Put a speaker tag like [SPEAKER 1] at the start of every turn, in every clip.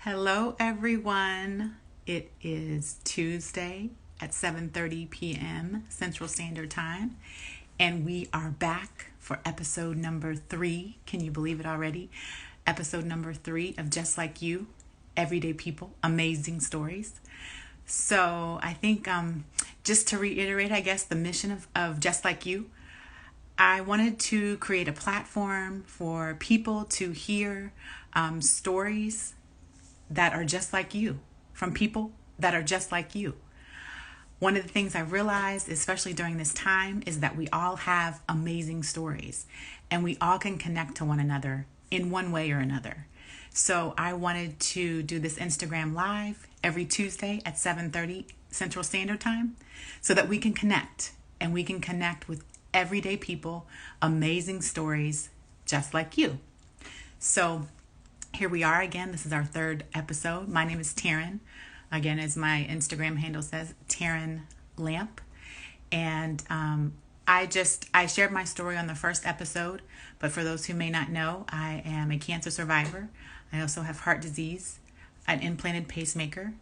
[SPEAKER 1] Hello, everyone. It is Tuesday at 7:30 p.m. Central Standard Time, and we are back for episode number 3. Can you believe it already? Episode number 3 of Just Like You, Everyday People, Amazing Stories. So I think just to reiterate, I guess, the mission of Just Like You, I wanted to create a platform for people to hear stories that are just like you, from people that are just like you. One of the things I realized, especially during this time, is that we all have amazing stories and we all can connect to one another in one way or another. So I wanted to do this Instagram Live every Tuesday at 7:30 Central Standard Time so that we can connect and we can connect with everyday people, amazing stories just like you. So here we are again. This is our 3rd episode. My name is Taryn. Again, as my Instagram handle says, Taryn Lamp. And I shared my story on the first episode. But for those who may not know, I am a cancer survivor. I also have heart disease, an implanted pacemaker,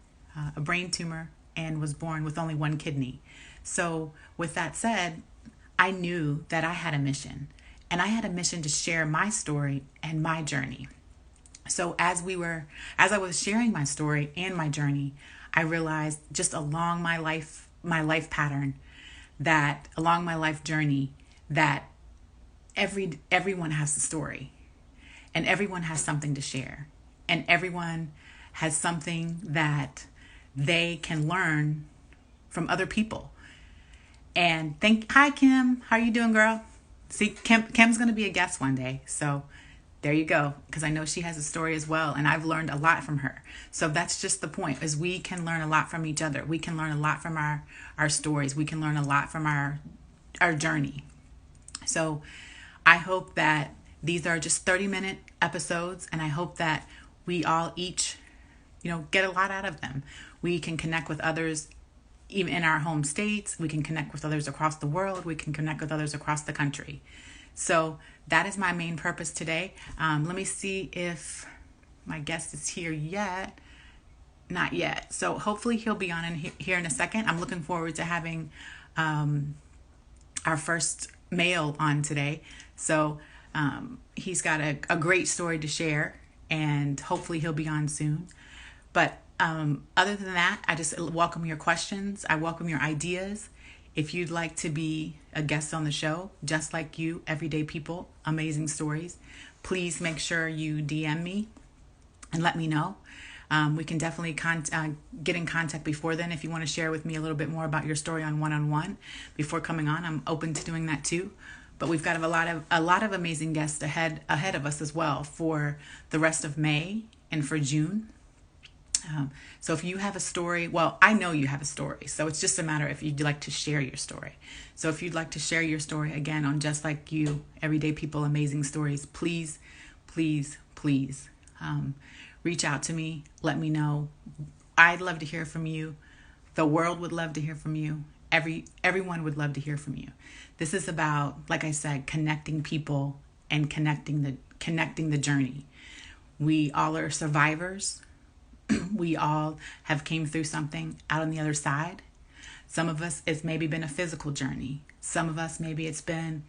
[SPEAKER 1] a brain tumor, and was born with only one kidney. So with that said, I knew that I had a mission. And I had a mission to share my story and my journey. So as I was sharing my story and my journey, I realized just along my life pattern, that along my life journey, that everyone has a story and everyone has something to share and everyone has something that they can learn from other people. And hi Kim, how are you doing, girl? See, Kim's going to be a guest one day. So there you go, because I know she has a story as well, and I've learned a lot from her. So that's just the point, is we can learn a lot from each other. We can learn a lot from our stories. We can learn a lot from our journey. So I hope that these are just 30-minute episodes, and I hope that we all each, get a lot out of them. We can connect with others even in our home states. We can connect with others across the world. We can connect with others across the country. So that is my main purpose today. Let me see if my guest is here yet. Not yet. So hopefully he'll be on here in a second. I'm looking forward to having our first male on today. So he's got a great story to share, and hopefully he'll be on soon. But other than that, I just welcome your questions. I welcome your ideas. If you'd like to be a guest on the show, Just Like You, Everyday People, Amazing Stories, please make sure you DM me and let me know. We can definitely get in contact before then. If you want to share with me a little bit more about your story on one-on-one before coming on, I'm open to doing that too. But we've got a lot of amazing guests ahead of us as well for the rest of May and for June. So if you have a story, well, I know you have a story, so it's just a matter if you'd like to share your story. So if you'd like to share your story again on Just Like You, Everyday People, Amazing Stories, please, please, please reach out to me. Let me know. I'd love to hear from you. The world would love to hear from you. Everyone would love to hear from you. This is about, like I said, connecting people and connecting the journey. We all are survivors. We all have came through something out on the other side. Some of us, it's maybe been a physical journey. Some of us, maybe it's been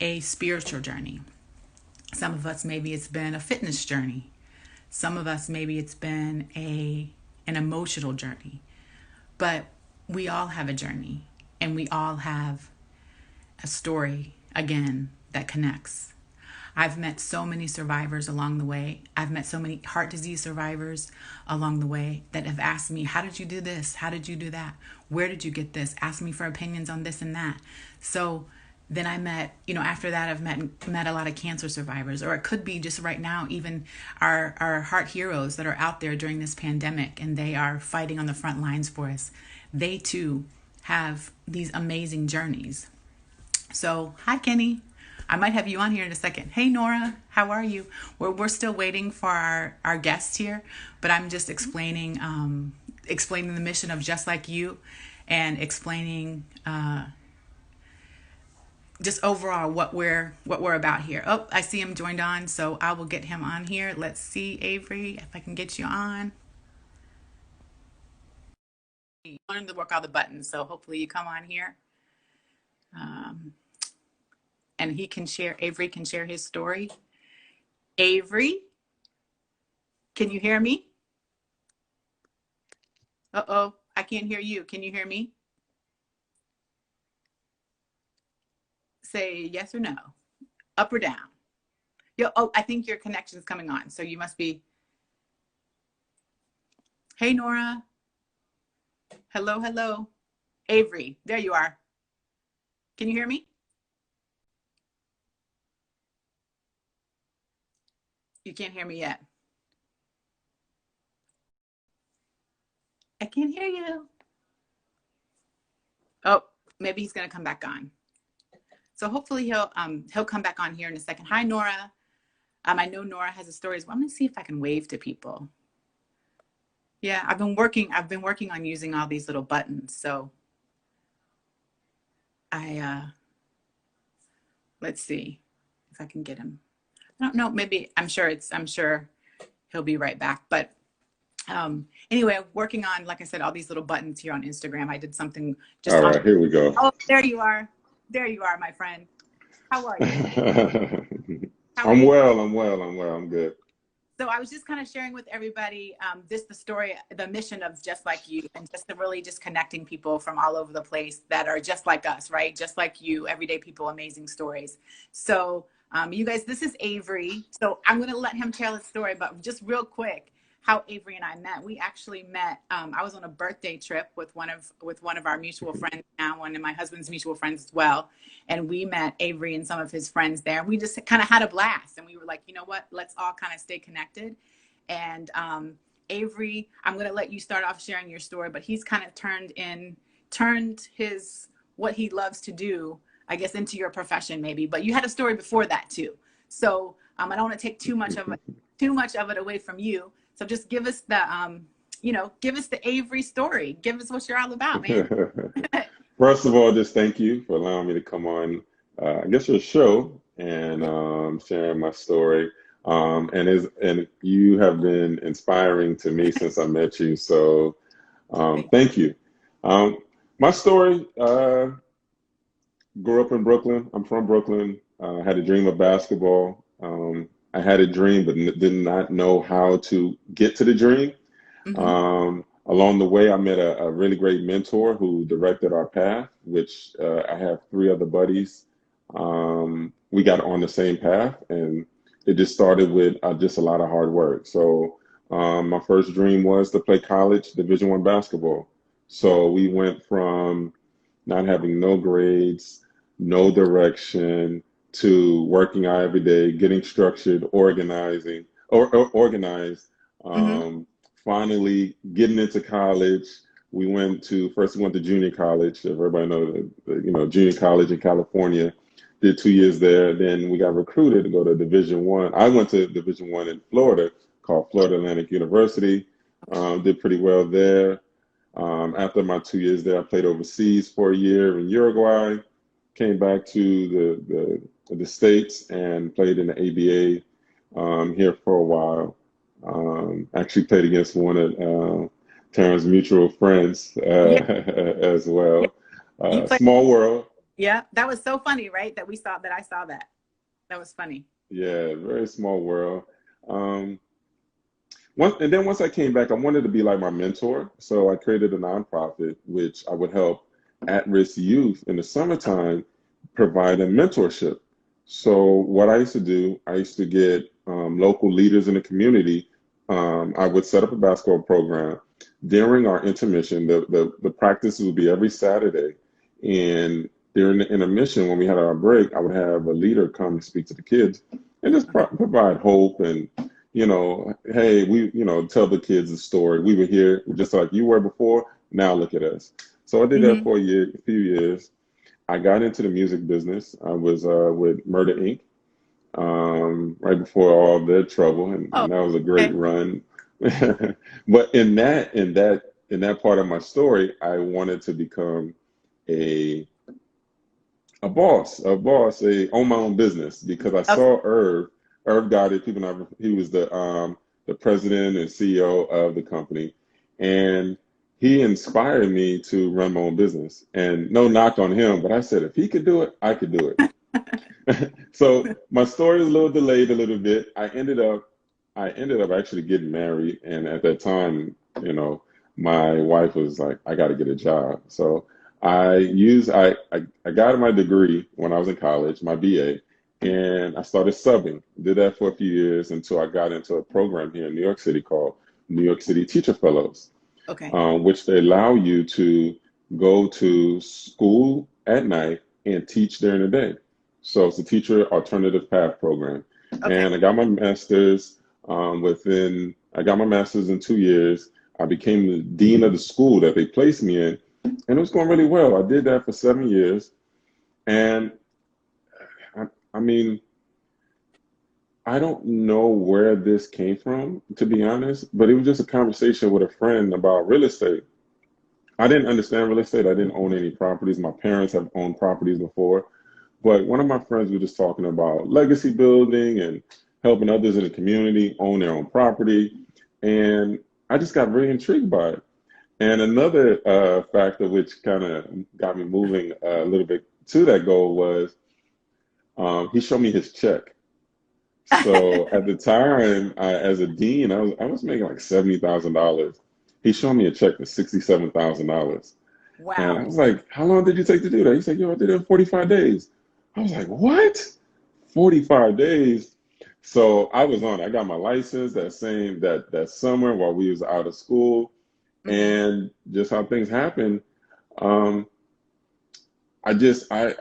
[SPEAKER 1] a spiritual journey. Some of us, maybe it's been a fitness journey. Some of us, maybe it's been an emotional journey. But we all have a journey, and we all have a story, again, that connects. I've met so many survivors along the way. I've met so many heart disease survivors along the way that have asked me, how did you do this? How did you do that? Where did you get this? Ask me for opinions on this and that. So then I met, after that, I've met a lot of cancer survivors, or it could be just right now, even our heart heroes that are out there during this pandemic, and they are fighting on the front lines for us. They too have these amazing journeys. So, hi, Kenny. I might have you on here in a second. Hey, Nora, how are you? We're still waiting for our guest here, but I'm just explaining the mission of Just Like You, and explaining just overall what we're about here. Oh, I see him joined on, so I will get him on here. Let's see, Avery, if I can get you on. You learned to work all the buttons, so hopefully you come on here. Um, and he can share, Avery can share his story. Avery, can you hear me? Uh-oh, I can't hear you. Can you hear me? Say yes or no, up or down. Oh, I think your connection is coming on, so you must be. Hey, Nora. Hello, hello. Avery, there you are. Can you hear me? You can't hear me yet. I can't hear you. Oh, maybe he's gonna come back on. So hopefully he'll come back on here in a second. Hi, Nora. I know Nora has a story as well. I'm gonna see if I can wave to people. Yeah, I've been working on using all these little buttons. So let's see if I can get him. I don't know, maybe I'm sure he'll be right back. But anyway, working on, like I said, all these little buttons here on Instagram. I did something just
[SPEAKER 2] All
[SPEAKER 1] on.
[SPEAKER 2] right, here we go.
[SPEAKER 1] Oh, there you are. There you are, my friend. How are you? How are
[SPEAKER 2] I'm
[SPEAKER 1] you doing?
[SPEAKER 2] well, I'm well, I'm well, I'm good.
[SPEAKER 1] So I was just kind of sharing with everybody this the story, the mission of Just Like You, and just to really just connecting people from all over the place that are just like us, right? Just like you, everyday people, amazing stories. So you guys, this is Avery. So I'm going to let him tell his story, but just real quick, how Avery and I met. We actually met. I was on a birthday trip with one of our mutual friends now, one of my husband's mutual friends as well, and we met Avery and some of his friends there. We just kind of had a blast, and we were like, you know what? Let's all kind of stay connected. And Avery, I'm going to let you start off sharing your story, but he's kind of turned his what he loves to do, I guess, into your profession maybe. But you had a story before that too. So I don't want to take too much of it away from you. So just give us give us the Avery story. Give us what you're all about, man.
[SPEAKER 2] First of all, just thank you for allowing me to come on, I guess your show and
[SPEAKER 1] Yeah.
[SPEAKER 2] sharing my story. And you have been inspiring to me since I met you. So thank you. Um, my story, grew up in Brooklyn. I'm from Brooklyn. Had a dream of basketball. I had a dream, but did not know how to get to the dream.
[SPEAKER 1] Mm-hmm.
[SPEAKER 2] Along the way, I met a really great mentor who directed our path, which I have three other buddies. We got on the same path, and it just started with just a lot of hard work. So my first dream was to play college Division I basketball. So we went from not having no grades, no direction, to working out every day, getting structured, or organized.
[SPEAKER 1] Mm-hmm.
[SPEAKER 2] Um, Finally, getting into college, we went to junior college. If everybody knows, junior college in California. Did 2 years there. Then we got recruited to go to Division One. I went to Division One in Florida, called Florida Atlantic University. Did pretty well there. After my 2 years there, I played overseas for a year in Uruguay. Came back to the States and played in the ABA here for a while. Actually played against one of Terrence's mutual friends
[SPEAKER 1] Yeah.
[SPEAKER 2] as
[SPEAKER 1] Yeah.
[SPEAKER 2] well.
[SPEAKER 1] You played.
[SPEAKER 2] Small world.
[SPEAKER 1] Yeah. That was so funny, right? That I saw that. That was funny.
[SPEAKER 2] Yeah, very small world. Um, and then once I came back, I wanted to be like my mentor. So I created a nonprofit which I would help at-risk youth in the summertime provide them mentorship. So what I used to do, I used to get local leaders in the community. I would set up a basketball program during our intermission. The practice would be every Saturday. And during the intermission, when we had our break, I would have a leader come and speak to the kids and just provide hope and hey, tell the kids the story. We were here just like you were before. Now look at us. So I did that
[SPEAKER 1] Mm-hmm.
[SPEAKER 2] for a few years. I got into the music business. I was with Murder Inc. Right before all their trouble,
[SPEAKER 1] Oh,
[SPEAKER 2] and that was a great
[SPEAKER 1] okay.
[SPEAKER 2] run. But in that part of my story, I wanted to become a a own my own business because I
[SPEAKER 1] Okay.
[SPEAKER 2] saw Irv Gotti. People know he was the president and CEO of the company, and he inspired me to run my own business. And no knock on him, but I said if he could do it, I could do it. So my story is a little delayed a little bit. I ended up actually getting married, and at that time, you know, my wife was like, "I got to get a job." So I got my degree when I was in college, my BA, and I started subbing. Did that for a few years until I got into a program here in New York City called New York City Teacher Fellows,
[SPEAKER 1] Okay.
[SPEAKER 2] which they allow you to go to school at night and teach during the day. So it's a teacher alternative path program.
[SPEAKER 1] Okay.
[SPEAKER 2] And I got my master's in 2 years. I became the dean of the school that they placed me in, and it was going really well. I did that for 7 years. And I, I mean, I don't know where this came from, to be honest, but it was just a conversation with a friend about real estate. I didn't understand real estate. I didn't own any properties. My parents have owned properties before. But one of my friends was just talking about legacy building and helping others in the community own their own property. And I just got very intrigued by it. And another factor which kind of got me moving a little bit to that goal was he showed me his check. So at the time, as a dean, I was making like $70,000. He showed me a check for $67,000. And I
[SPEAKER 1] Wow.
[SPEAKER 2] was like, how long did you take to do that? He said, yo, I did it in 45 days. I was like, what? 45 days? So I was on. I got my license that summer while we was out of school.
[SPEAKER 1] Hmm.
[SPEAKER 2] And just how things happen, um, I just I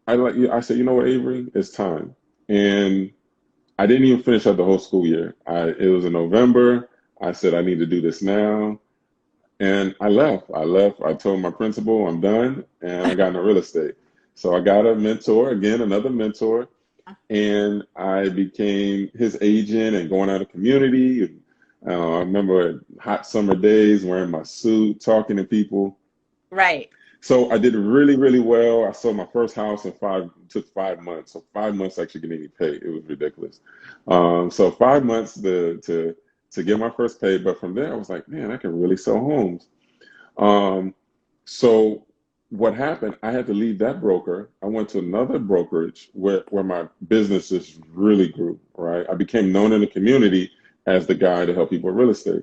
[SPEAKER 2] like you. I said, you know what, Avery, it's time. And I didn't even finish out the whole school year. It was in November. I said I need to do this now. And I left. I left. I told my principal I'm done, and I got into real estate. So I got a mentor, again, another mentor, and I became his agent and going out of community. And, I remember hot summer days wearing my suit, talking to people.
[SPEAKER 1] Right.
[SPEAKER 2] So I did really, really well. I sold my first house in took 5 months. So 5 months to actually get any pay. It was ridiculous. So 5 months to get my first pay. But from there, I was like, man, I can really sell homes. Um, so what happened, I had to leave that broker. I went to another brokerage where my business just really grew, right? I became known in the community as the guy to help people with real estate.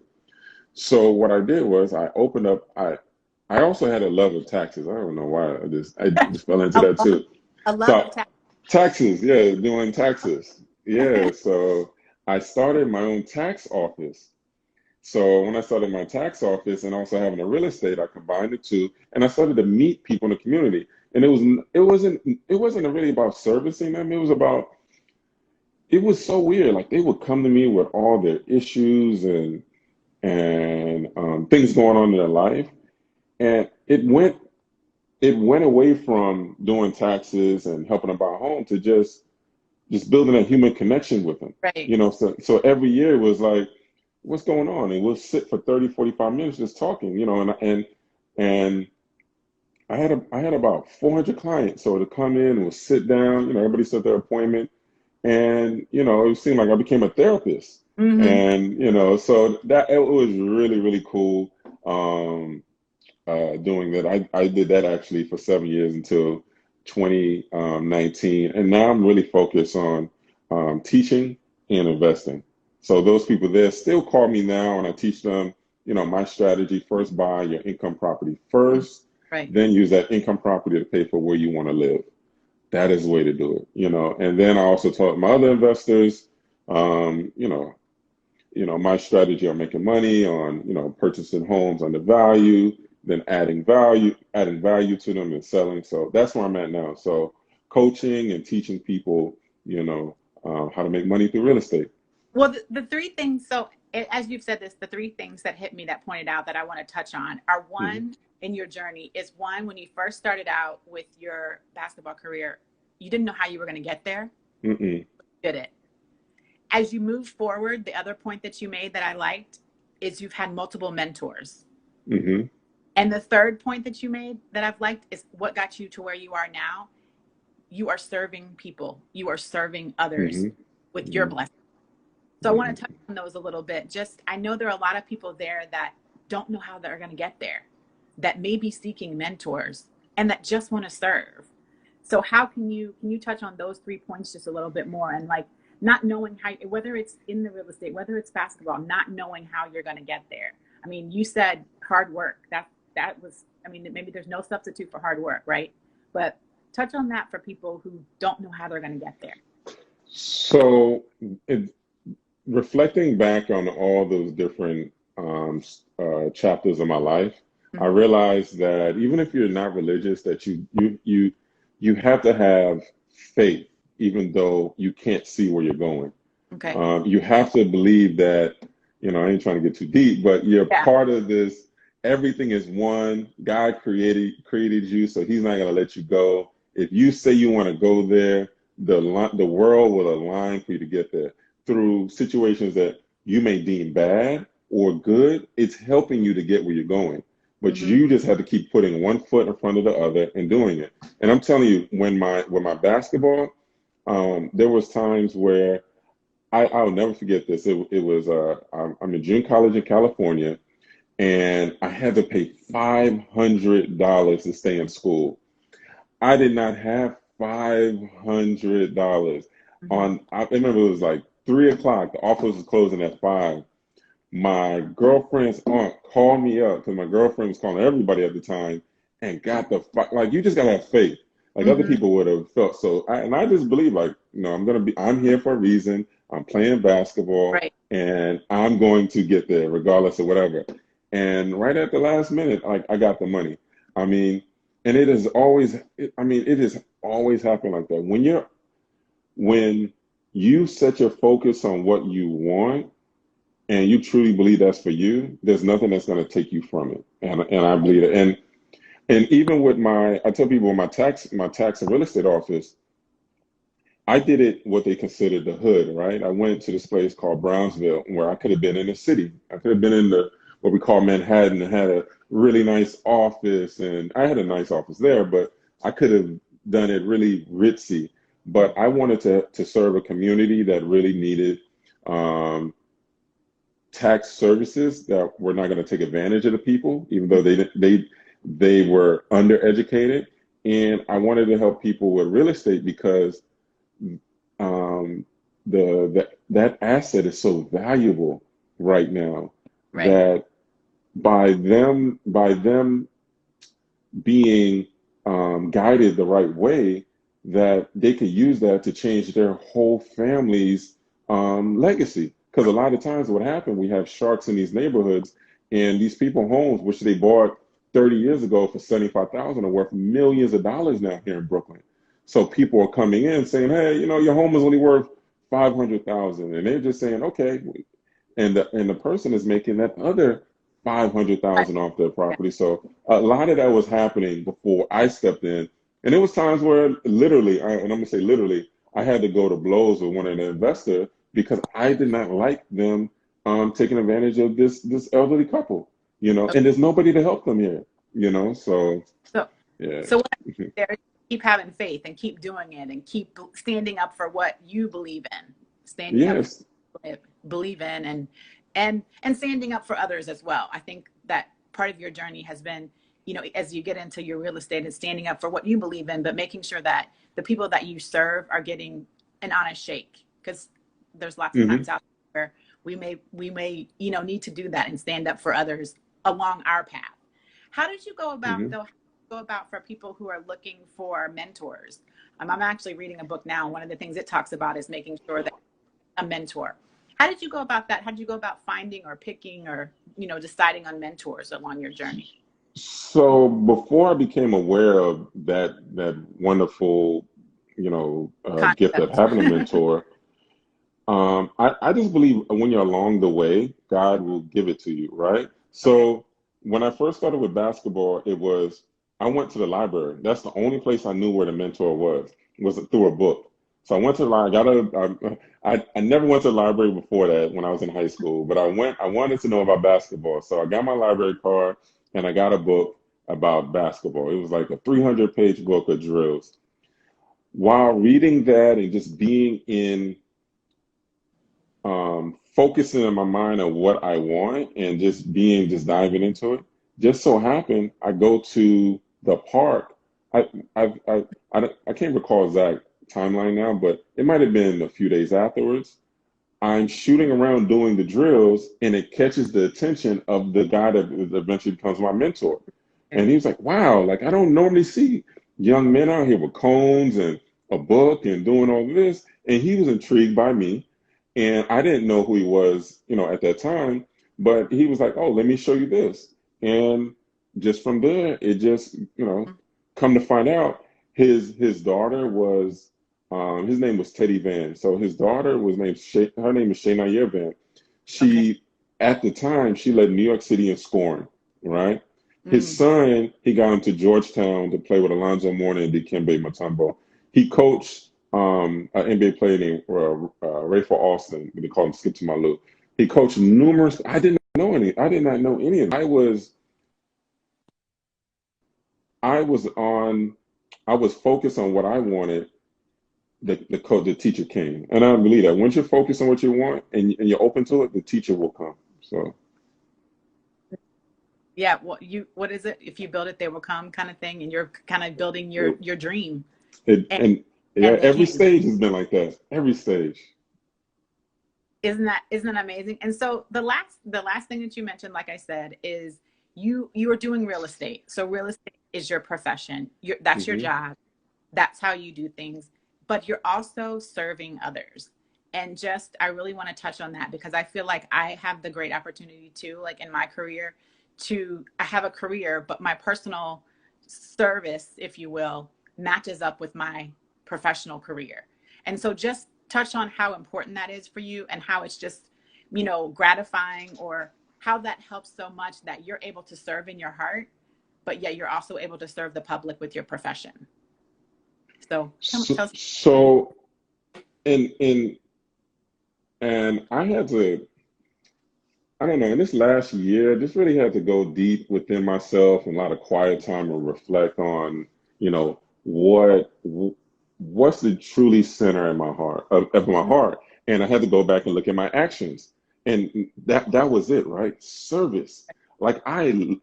[SPEAKER 2] So what I did was I opened up, I also had a love of taxes. I don't know why I just fell into
[SPEAKER 1] A
[SPEAKER 2] that
[SPEAKER 1] love,
[SPEAKER 2] too.
[SPEAKER 1] a love of
[SPEAKER 2] So
[SPEAKER 1] tax.
[SPEAKER 2] taxes, yeah, doing taxes. Yeah, so I started my own tax office. So when I started my tax office and also having a real estate, I combined the two, and I started to meet people in the community. And it wasn't really about servicing them. It was so weird. Like they would come to me with all their issues and things going on in their life, and it went away from doing taxes and helping them buy a home to just building a human connection with them.
[SPEAKER 1] Right.
[SPEAKER 2] So every year it was like, what's going on? And we'll sit for 30, 45 minutes just talking, and I had about 400 clients. So to come in and we'll sit down, everybody set their appointment, and it seemed like I became a therapist.
[SPEAKER 1] Hmm.
[SPEAKER 2] And so that it was really, really cool. Doing that. I did that actually for 7 years until 2019. And now I'm really focused on teaching and investing. So those people there still call me now and I teach them, my strategy: first buy your income property first,
[SPEAKER 1] Right.
[SPEAKER 2] then use that income property to pay for where you want to live. That is the way to do it. And then I also taught my other investors, um, you know, my strategy on making money on, purchasing homes under value, then adding value to them and selling. So that's where I'm at now. So coaching and teaching people, how to make money through real estate.
[SPEAKER 1] Well, the three things, so as you've said this, the three things that hit me that pointed out that I want to touch on are
[SPEAKER 2] Hmm.
[SPEAKER 1] one, in your journey, is one, when you first started out with your basketball career, you didn't know how you were going to get there.
[SPEAKER 2] Mm-mm.
[SPEAKER 1] You did it. As you move forward, the other point that you made that I liked is you've had multiple mentors.
[SPEAKER 2] Hmm.
[SPEAKER 1] And the third point that you made that I've liked is what got you to where you are now you are serving people, you are serving others
[SPEAKER 2] Hmm.
[SPEAKER 1] with your
[SPEAKER 2] Hmm.
[SPEAKER 1] blessing. So I want to touch
[SPEAKER 2] Hmm.
[SPEAKER 1] on those a little bit. Just, I know there are a lot of people there that don't know how they're going to get there, that may be seeking mentors and that just want to serve. So how can you touch on those 3 points just a little bit more, and like not knowing how, whether it's in the real estate, whether it's basketball, not knowing how you're going to get there. I mean, you said hard work. That was, I mean, maybe there's no substitute for hard work, right? But touch on that for people who don't know how they're going to get there.
[SPEAKER 2] So, it, reflecting back on all those different chapters of my life, I
[SPEAKER 1] Mm-hmm.
[SPEAKER 2] realized that even if you're not religious, that you have to have faith, even though you can't see where you're going.
[SPEAKER 1] Okay.
[SPEAKER 2] You have to believe that, I ain't trying to get too deep, but you're
[SPEAKER 1] Yeah.
[SPEAKER 2] part of this. Everything is one. God created you, so He's not going to let you go. If you say you want to go there, the world will align for you to get there through situations that you may deem bad or good. It's helping you to get where you're going, but
[SPEAKER 1] Mm-hmm.
[SPEAKER 2] you just have to keep putting one foot in front of the other and doing it. And I'm telling you, when my basketball, there was times where I'll never forget this. It was I'm in junior college in California, and I had to pay $500 to stay in school. I did not have $500.
[SPEAKER 1] Mm-hmm.
[SPEAKER 2] I remember it was like 3 o'clock. The office was closing at 5. My girlfriend's aunt called me up because my girlfriend was calling everybody at the time and got like, you just gotta have faith. Like other
[SPEAKER 1] Mm-hmm.
[SPEAKER 2] people would have felt. So and I just believe, like, I'm here for a reason. I'm playing basketball
[SPEAKER 1] Right.
[SPEAKER 2] and I'm going to get there regardless of whatever. And right at the last minute, like, I got the money. I mean, and it has always happened like that. When you set your focus on what you want and you truly believe that's for you, there's nothing that's going to take you from it. And I believe it. And even with I tell people, my tax and real estate office, I did it what they considered the hood, right? I went to this place called Brownsville where I could have been in the city. I could have been in the what we call Manhattan and had a really nice office, and I had a nice office there, but I could have done it really ritzy. But I wanted to serve a community that really needed um, tax services that were not going to take advantage of the people, even though they were undereducated. And I wanted to help people with real estate because um, that asset is so valuable right now
[SPEAKER 1] Right.
[SPEAKER 2] that by them being guided the right way, that they could use that to change their whole family's legacy. Because a lot of times, what happened, we have sharks in these neighborhoods, and these people homes, which they bought 30 years ago for 75,000, are worth millions of dollars now here in Brooklyn. So people are coming in saying, "Hey, your home is only worth 500,000," and they're just saying, "Okay," and the person is making that other 500,000 off their
[SPEAKER 1] Yeah.
[SPEAKER 2] property. So a lot of that was happening before I stepped in, and there was times where literally, and I'm gonna say literally, I had to go to blows with one of the investor because I did not like them taking advantage of this elderly couple,
[SPEAKER 1] Okay.
[SPEAKER 2] and there's nobody to help them here. So
[SPEAKER 1] So,
[SPEAKER 2] yeah.
[SPEAKER 1] so what I hear there is keep having faith and keep doing it and keep standing up for what you believe in, standing up for
[SPEAKER 2] Yes.
[SPEAKER 1] what you believe in, and standing up for others as well. I think that part of your journey has been, as you get into your real estate, is standing up for what you believe in, but making sure that the people that you serve are getting an honest shake, because there's lots of
[SPEAKER 2] Hmm.
[SPEAKER 1] times out there where we may need to do that and stand up for others along our path. How did you go about,
[SPEAKER 2] Hmm.
[SPEAKER 1] though? Go about for people who are looking for mentors? I'm actually reading a book now. One of the things it talks about is making sure that a mentor. How did you go about that? How did you go about finding or picking or deciding on mentors along your journey?
[SPEAKER 2] So before I became aware of that wonderful, gift of
[SPEAKER 1] Concept.
[SPEAKER 2] having a mentor, I just believe when you're along the way, God will give it to you, right?
[SPEAKER 1] Okay.
[SPEAKER 2] So when I first started with basketball, I went to the library. That's the only place I knew where the mentor was through a book. So I went to the library. I never went to the library before that when I was in high school, but I wanted to know about basketball. So I got my library card and I got a book about basketball. It was like a 300-page book of drills. while reading that and just being in, focusing in my mind on what I want and just diving into it. Just so happened, I go to the park. I I can't recall exact timeline now, but it might have been a few days afterwards. I'm shooting around doing the drills, and it catches the attention of the guy that eventually becomes my mentor. And he was like, "Wow, like I don't normally see young men out here with cones and a book and doing all this." And he was intrigued by me, and I didn't know who he was, at that time. But he was like, "Oh, let me show you this." And just from there, it just, come to find out, his daughter was his name was Teddy Van. So his daughter was named her name is Shania Van.
[SPEAKER 1] Okay.
[SPEAKER 2] She at the time she led New York City in scoring, right? His
[SPEAKER 1] Mm.
[SPEAKER 2] son, he got him to Georgetown to play with Alonzo Mourning and Dikembe Mutombo. He coached an NBA player named Rayford Alston. They call him Skip to My Lou. He coached numerous. I did not know any of them. I was on. I was focused on what I wanted. The teacher came, and I believe that once you're focused on what you want and you're open to it, the teacher will come. So
[SPEAKER 1] Yeah, what is it? If you build it, they will come, kind of thing, and you're kind of building
[SPEAKER 2] it,
[SPEAKER 1] your dream,
[SPEAKER 2] it
[SPEAKER 1] and
[SPEAKER 2] yeah,
[SPEAKER 1] and they
[SPEAKER 2] every
[SPEAKER 1] came.
[SPEAKER 2] stage has been like that. Every stage.
[SPEAKER 1] Isn't that amazing? And so the last thing that you mentioned, like I said, is you are doing real estate. So real estate is your profession. That's your
[SPEAKER 2] Hmm.
[SPEAKER 1] job. That's how you do things. But you're also serving others. And just I really want to touch on that because I feel like I have the great opportunity too, like in my career, to I have a career, but my personal service, if you will, matches up with my professional career. And so just touch on how important that is for you and how it's just, gratifying or how that helps so much that you're able to serve in your heart, but yet you're also able to serve the public with your profession. So
[SPEAKER 2] So,
[SPEAKER 1] tell us.
[SPEAKER 2] so in and I had to. I don't know. In this last year, I just really had to go deep within myself and a lot of quiet time and reflect on, you know, what what's the truly center in my heart of my heart. And I had to go back and look at my actions. And that was it, right? Service. Like I didn't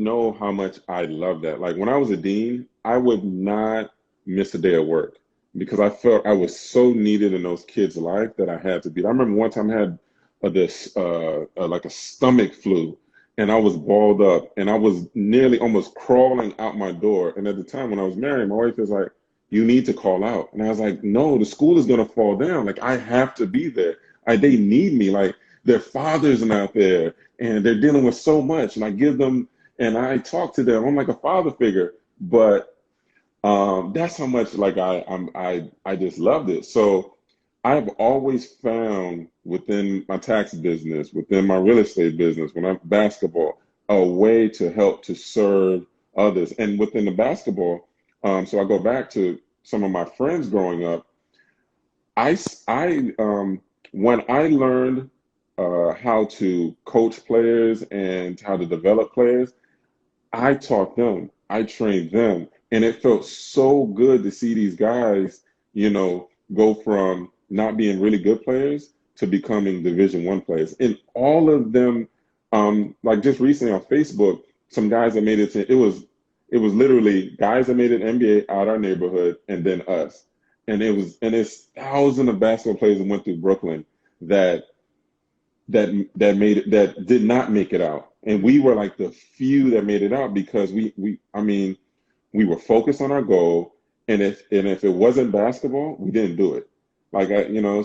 [SPEAKER 2] know how much I loved that. Like when I was a dean, I would not miss a day of work because I felt I was so needed in those kids' life that I had to be. I remember one time I had like a stomach flu, and I was balled up, and I was nearly almost crawling out my door. And at the time when I was married, my wife was like, "You need to call out," and I was like, "No, the school is gonna fall down. Like I have to be there. They need me. Like their fathers are not there." And they're dealing with so much, and I give them and I talk to them. I'm like a father figure, but that's how much like I just loved it. So I've always found within my tax business, within my real estate business, when I'm basketball, a way to help to serve others. And within the basketball, so I go back to some of my friends growing up. I when I learned how to coach players and how to develop players, I taught them, I trained them, and it felt so good to see these guys, go from not being really good players to becoming Division 1 players. And all of them, like just recently on Facebook, some guys that made it to it was literally guys that made it NBA out our neighborhood and then us. And it's thousands of basketball players that went through Brooklyn that that made it that did not make it out, and we were like the few that made it out because we were focused on our goal, and if it wasn't basketball, we didn't do it.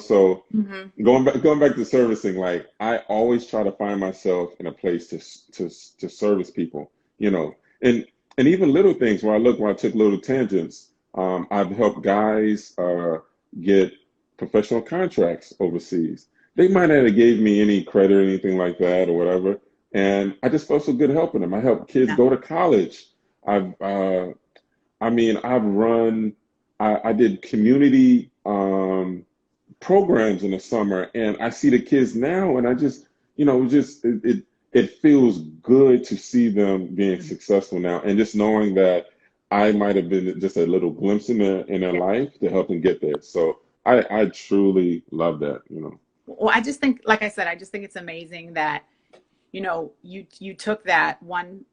[SPEAKER 2] So
[SPEAKER 1] Mm-hmm.
[SPEAKER 2] going back to servicing, like I always try to find myself in a place to service people, you know, and and even little things where I took little tangents. I've helped guys get professional contracts overseas. They might not have gave me any credit or anything like that or whatever, and I just felt so good helping them. I helped kids
[SPEAKER 1] Yeah.
[SPEAKER 2] go to college. I've I've run. I did community programs in the summer, and I see the kids now, and I just, it feels good to see them being successful now, and just knowing that I might have been just a little glimpse in their
[SPEAKER 1] Yeah.
[SPEAKER 2] life to help them get there. So I truly love that, you know.
[SPEAKER 1] Well, I just think, like I said, I just think it's amazing that you took that one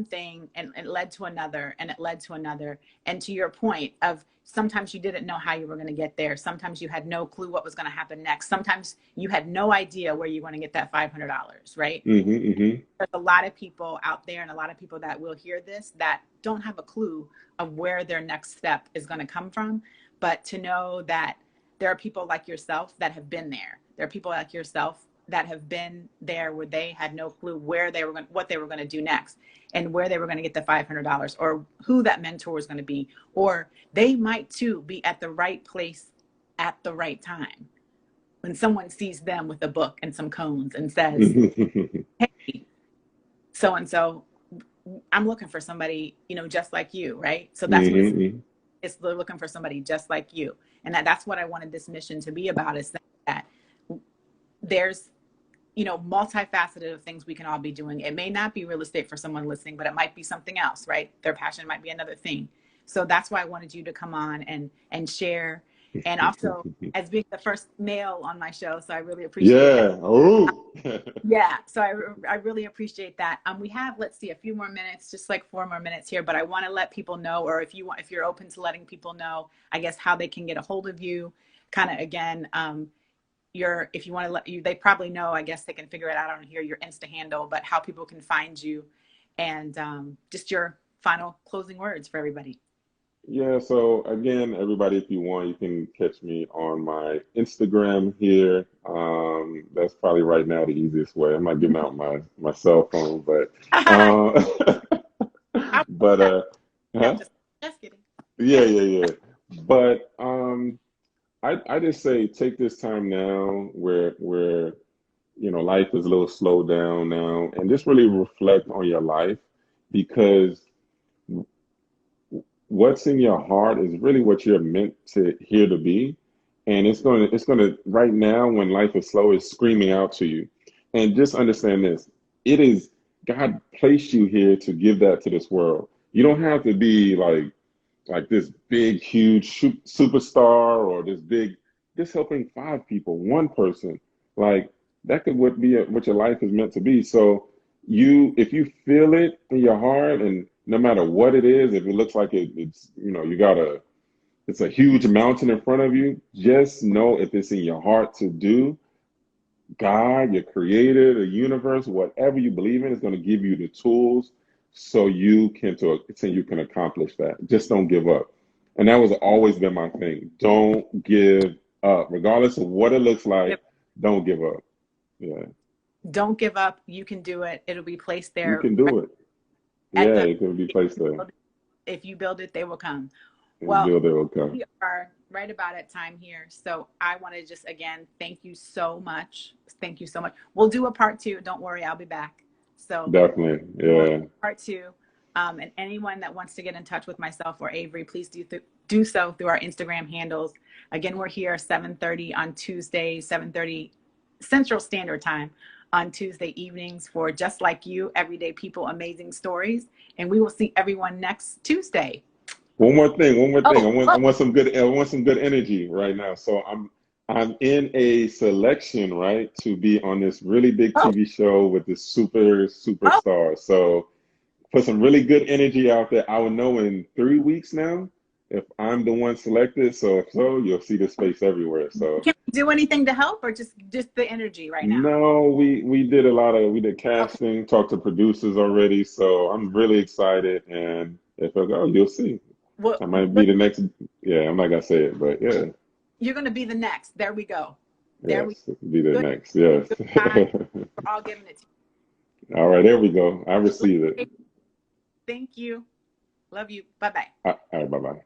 [SPEAKER 1] thing and it led to another and it led to another. And to your point of sometimes you didn't know how you were going to get there. Sometimes you had no clue what was going to happen next. Sometimes you had no idea where you're going to get that $500, right?
[SPEAKER 2] Hmm.
[SPEAKER 1] There's a lot of people out there and a lot of people that will hear this that don't have a clue of where their next step is going to come from. But to know that there are people like yourself that have been there. There are people like yourself that have been there where they had no clue where they were going, what they were going to do next, and where they were going to get the $500, or who that mentor was going to be, or they might too be at the right place at the right time when someone sees them with a book and some cones and says,
[SPEAKER 2] Hmm.
[SPEAKER 1] "Hey, so and so, I'm looking for somebody, just like you," right? So that's what it's they're looking for somebody just like you. And that's what I wanted this mission to be about, is that there's multifaceted of things we can all be doing. It may not be real estate for someone listening, but it might be something else, right? Their passion might be another thing. So that's why I wanted you to come on and share. And also, as being the first male on my show, so I really appreciate that.
[SPEAKER 2] Yeah. Oh.
[SPEAKER 1] Yeah, so I really appreciate that. We have, let's see, a few more minutes, just like 4 more minutes here, but I want to let people know, or if you're open to letting people know, I guess, how they can get a hold of you. Kind of again, if you want to let you, they probably know, I guess they can figure it out on here, your Insta handle, but how people can find you, and just your final closing words for everybody.
[SPEAKER 2] Yeah, so again, everybody, if you want, you can catch me on my Instagram here. That's probably right now the easiest way. I'm not giving out my cell phone, but
[SPEAKER 1] I
[SPEAKER 2] uh,
[SPEAKER 1] will
[SPEAKER 2] but
[SPEAKER 1] tell you. I'm
[SPEAKER 2] huh?
[SPEAKER 1] just kidding.
[SPEAKER 2] Yeah, yeah, yeah. But I just say take this time now where life is a little slowed down now, and just really reflect on your life because what's in your heart is really what you're meant to here to be. And it's gonna right now when life is slow, it's screaming out to you. And just understand this. It is God placed you here to give that to this world. You don't have to be like this big, huge superstar or this big, just helping five people, one person. Like that could what your life is meant to be. So if you feel it in your heart, and no matter what it is, if it looks like it's it's a huge mountain in front of you, just know if it's in your heart to do, God, your creator, the universe, whatever you believe in is going to give you the tools so you can accomplish that. Just don't give up. And that was always been my thing. Don't give up. Regardless of what it looks like, don't give up. Yeah.
[SPEAKER 1] Don't give up. You can do it. It'll be placed
[SPEAKER 2] You
[SPEAKER 1] there
[SPEAKER 2] can
[SPEAKER 1] right
[SPEAKER 2] do it.
[SPEAKER 1] at
[SPEAKER 2] Yeah,
[SPEAKER 1] the,
[SPEAKER 2] it can be placed there.
[SPEAKER 1] if you build it, they will come.
[SPEAKER 2] And
[SPEAKER 1] Well,
[SPEAKER 2] build it will come.
[SPEAKER 1] we are right about at time here. So I want to just again thank you so much. Thank you so much. We'll do a part two. Don't worry, I'll be back. So
[SPEAKER 2] Definitely.
[SPEAKER 1] we'll do
[SPEAKER 2] Yeah.
[SPEAKER 1] part two. And anyone that wants to get in touch with myself or Avery, please do so through our Instagram handles. Again, we're here 7:30 on Tuesday, 7:30 Central Standard Time on Tuesday evenings for Just Like You, Everyday People, Amazing Stories. And we will see everyone next Tuesday.
[SPEAKER 2] One more thing, one more thing.
[SPEAKER 1] Oh,
[SPEAKER 2] I want some good energy right now. So I'm in a selection, right, to be on this really big
[SPEAKER 1] oh,
[SPEAKER 2] TV show with this
[SPEAKER 1] oh,
[SPEAKER 2] superstar. So put some really good energy out there. I will know in 3 weeks now if I'm the one selected. So if so, you'll see this face everywhere. So
[SPEAKER 1] can we do anything to help, or just the energy right now?
[SPEAKER 2] no, we did
[SPEAKER 1] Okay.
[SPEAKER 2] casting, talked to producers already. So I'm really excited, and if I go, you'll see.
[SPEAKER 1] Well,
[SPEAKER 2] I might be the next. Yeah, I'm not gonna say it, but yeah,
[SPEAKER 1] you're going to be the next. There we go. There we
[SPEAKER 2] yes, be the
[SPEAKER 1] good.
[SPEAKER 2] next. Yes.
[SPEAKER 1] Good vibes. We're all giving it to
[SPEAKER 2] All right, there we go. I
[SPEAKER 1] you.
[SPEAKER 2] receive it.
[SPEAKER 1] Thank you. Love you. Bye bye.
[SPEAKER 2] All right, bye bye.